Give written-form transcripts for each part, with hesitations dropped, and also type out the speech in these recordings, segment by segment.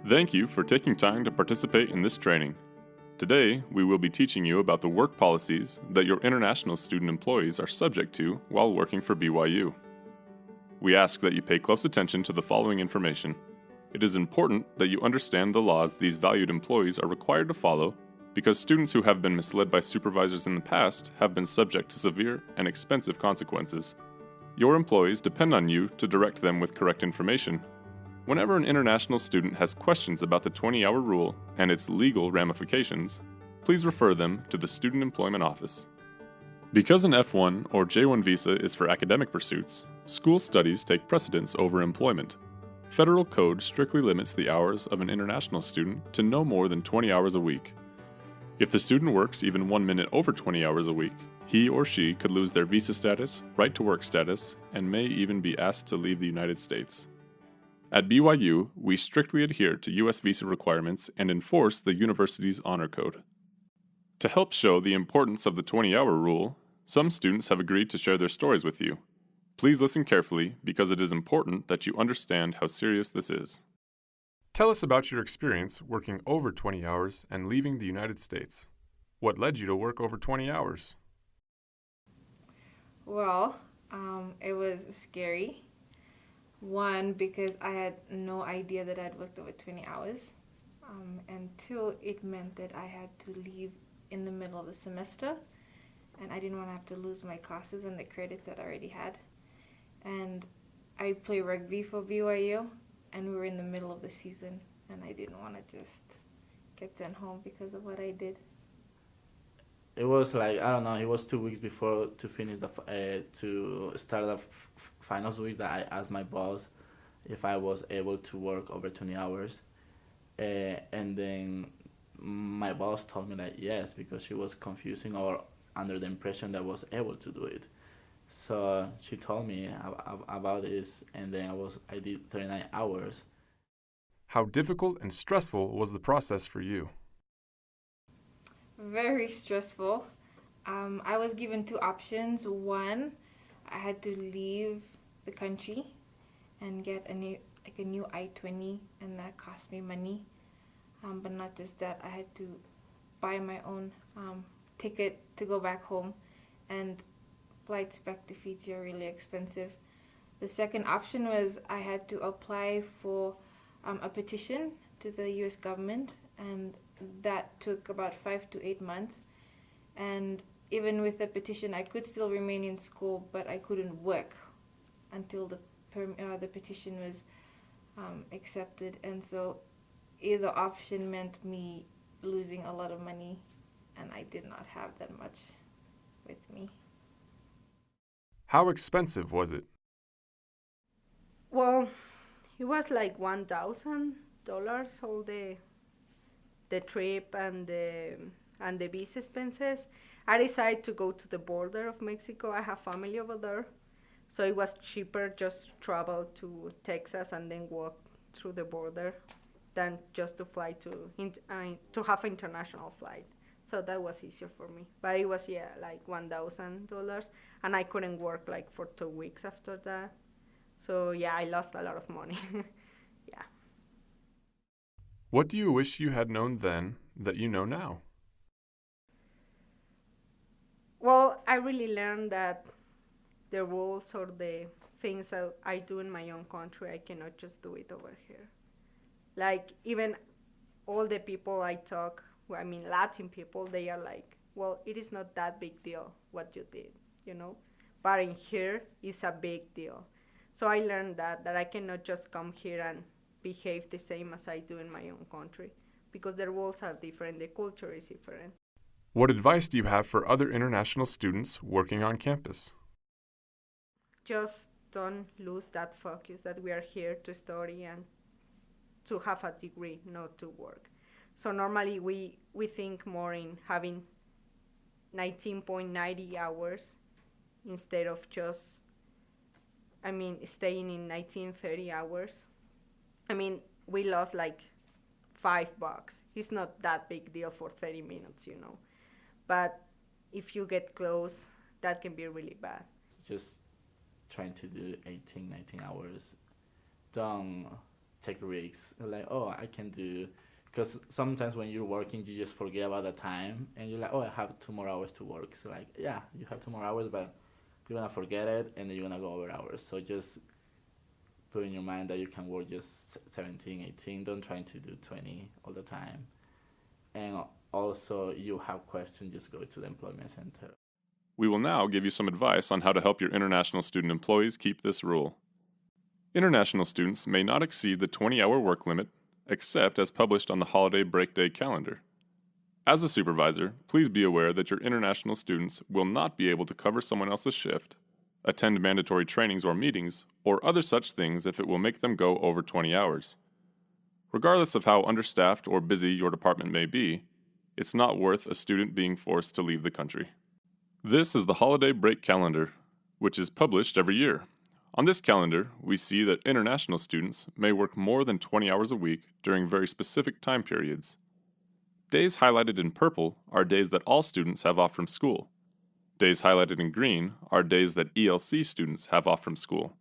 Thank you for taking time to participate in this training. Today, we will be teaching you about the work policies that your international student employees are subject to while working for BYU. We ask that you pay close attention to the following information. It is important that you understand the laws these valued employees are required to follow because students who have been misled by supervisors in the past have been subject to severe and expensive consequences. Your employees depend on you to direct them with correct information. Whenever an international student has questions about the 20-hour rule and its legal ramifications, please refer them to the Student Employment Office. Because an F1 or J1 visa is for academic pursuits, school studies take precedence over employment. Federal code strictly limits the hours of an international student to no more than 20 hours a week. If the student works even 1 minute over 20 hours a week, he or she could lose their visa status, right to work status, and may even be asked to leave the United States. At BYU, we strictly adhere to U.S. visa requirements and enforce the university's honor code. To help show the importance of the 20-hour rule, some students have agreed to share their stories with you. Please listen carefully because it is important that you understand how serious this is. Tell us about your experience working over 20 hours and leaving the United States. What led you to work over 20 hours? Well, it was scary. One, because I had no idea that I'd worked over 20 hours. And two, it meant that I had to leave in the middle of the semester. And I didn't want to have to lose my classes and the credits that I already had. And I play rugby for BYU, and we were in the middle of the season. And I didn't want to just get sent home because of what I did. It was like, I don't know, it was 2 weeks before to finish to start the finals week that I asked my boss if I was able to work over 20 hours. And then my boss told me that yes, because she was confusing or under the impression that I was able to do it. So she told me about this, and then I did 39 hours. How difficult and stressful was the process for you? Very stressful. I was given two options. One, I had to leave the country and get a new I-20, and that cost me money. But not just that, I had to buy my own ticket to go back home, and flights back to Fiji are really expensive. The second option was I had to apply for a petition to the US government, and that took about 5 to 8 months. And even with the petition, I could still remain in school, but I couldn't work until the petition was accepted. And so either option meant me losing a lot of money, and I did not have that much with me. How expensive was it? Well, it was like $1,000 all the trip and the visa expenses. I decided to go to the border of Mexico. I have family over there, so it was cheaper just travel to Texas and then walk through the border than just to fly to have an international flight. So that was easier for me. But it was like $1,000, and I couldn't work like for 2 weeks after that. So I lost a lot of money. Yeah. What do you wish you had known then that you know now? Well, I really learned that the rules or the things that I do in my own country, I cannot just do it over here. Like, even all the people I talk, Latin people, they are like, well, it is not that big deal what you did, But in here, it's a big deal. So I learned that I cannot just come here and behave the same as I do in my own country, because the rules are different, the culture is different. What advice do you have for other international students working on campus? Just don't lose that focus that we are here to study and to have a degree, not to work. So normally we think more in having 19.90 hours instead of just, staying in 1930 hours. We lost like $5. It's not that big deal for 30 minutes, But if you get close, that can be really bad. Just trying to do 18, 19 hours. Don't take risks. Like, oh, I can do, because sometimes when you're working, you just forget about the time, and you're like, oh, I have 2 more hours to work. So like, yeah, you have 2 more hours, but you're gonna forget it, and then you're gonna go over hours. So just put in your mind that you can work just 17, 18. Don't try to do 20 all the time. And also, you have questions, just go to the employment center. We will now give you some advice on how to help your international student employees keep this rule. International students may not exceed the 20-hour work limit, except as published on the holiday break day calendar. As a supervisor, please be aware that your international students will not be able to cover someone else's shift, attend mandatory trainings or meetings, or other such things if it will make them go over 20 hours. Regardless of how understaffed or busy your department may be, it's not worth a student being forced to leave the country. This is the holiday break calendar, which is published every year. On this calendar, we see that international students may work more than 20 hours a week during very specific time periods. Days highlighted in purple are days that all students have off from school. Days highlighted in green are days that ELC students have off from school.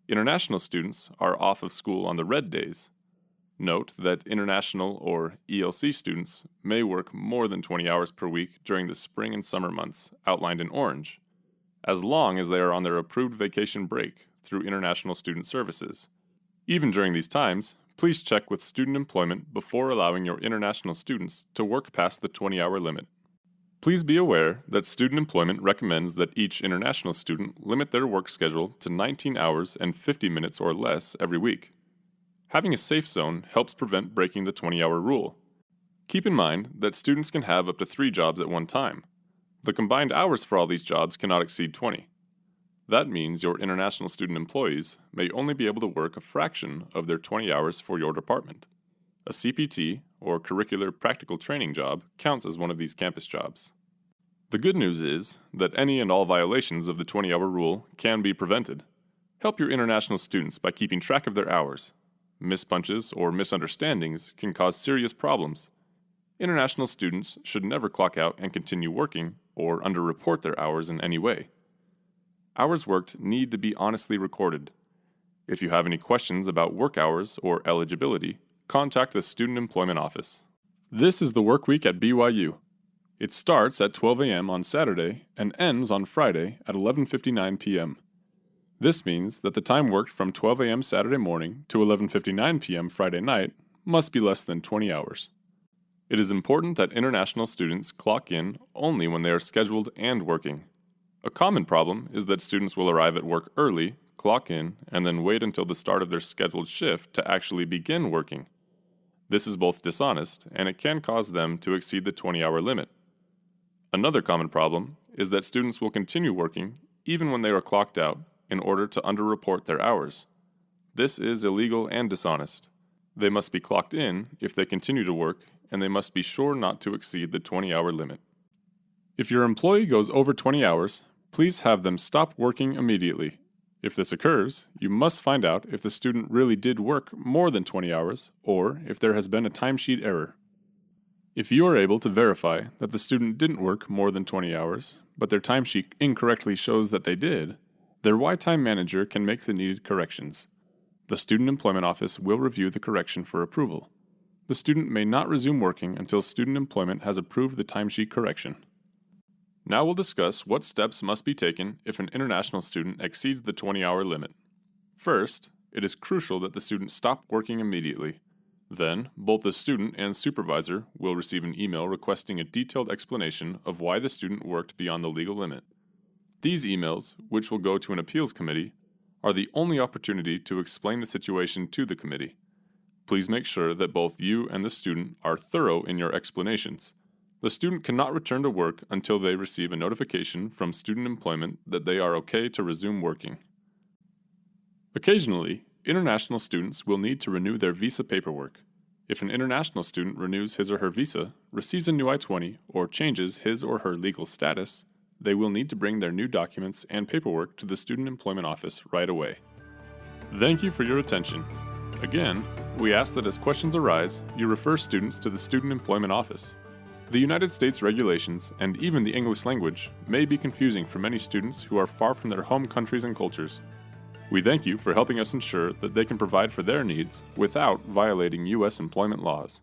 International students are off of school on the red days. Note that international or ELC students may work more than 20 hours per week during the spring and summer months, outlined in orange, as long as they are on their approved vacation break through International Student Services. Even during these times, please check with student employment before allowing your international students to work past the 20-hour limit. Please be aware that student employment recommends that each international student limit their work schedule to 19 hours and 50 minutes or less every week. Having a safe zone helps prevent breaking the 20-hour rule. Keep in mind that students can have up to 3 jobs at one time. The combined hours for all these jobs cannot exceed 20. That means your international student employees may only be able to work a fraction of their 20 hours for your department. A CPT, or curricular practical training job, counts as one of these campus jobs. The good news is that any and all violations of the 20-hour rule can be prevented. Help your international students by keeping track of their hours. Mispunches or misunderstandings can cause serious problems. International students should never clock out and continue working or underreport their hours in any way. Hours worked need to be honestly recorded. If you have any questions about work hours or eligibility, contact the Student Employment Office. This is the work week at BYU. It starts at 12 a.m. on Saturday and ends on Friday at 11:59 p.m. This means that the time worked from 12 a.m. Saturday morning to 11:59 p.m. Friday night must be less than 20 hours. It is important that international students clock in only when they are scheduled and working. A common problem is that students will arrive at work early, clock in, and then wait until the start of their scheduled shift to actually begin working. This is both dishonest, and it can cause them to exceed the 20-hour limit. Another common problem is that students will continue working even when they are clocked out in order to underreport their hours. This is illegal and dishonest. They must be clocked in if they continue to work, and they must be sure not to exceed the 20-hour limit. If your employee goes over 20 hours, please have them stop working immediately. If this occurs, you must find out if the student really did work more than 20 hours or if there has been a timesheet error. If you are able to verify that the student didn't work more than 20 hours, but their timesheet incorrectly shows that they did, their Y-Time manager can make the needed corrections. The Student Employment Office will review the correction for approval. The student may not resume working until Student Employment has approved the timesheet correction. Now we'll discuss what steps must be taken if an international student exceeds the 20-hour limit. First, it is crucial that the student stop working immediately. Then, both the student and supervisor will receive an email requesting a detailed explanation of why the student worked beyond the legal limit. These emails, which will go to an appeals committee, are the only opportunity to explain the situation to the committee. Please make sure that both you and the student are thorough in your explanations. The student cannot return to work until they receive a notification from Student Employment that they are okay to resume working. Occasionally, international students will need to renew their visa paperwork. If an international student renews his or her visa, receives a new I-20, or changes his or her legal status, they will need to bring their new documents and paperwork to the Student Employment Office right away. Thank you for your attention. Again, we ask that as questions arise, you refer students to the Student Employment Office. The United States regulations, and even the English language, may be confusing for many students who are far from their home countries and cultures. We thank you for helping us ensure that they can provide for their needs without violating U.S. employment laws.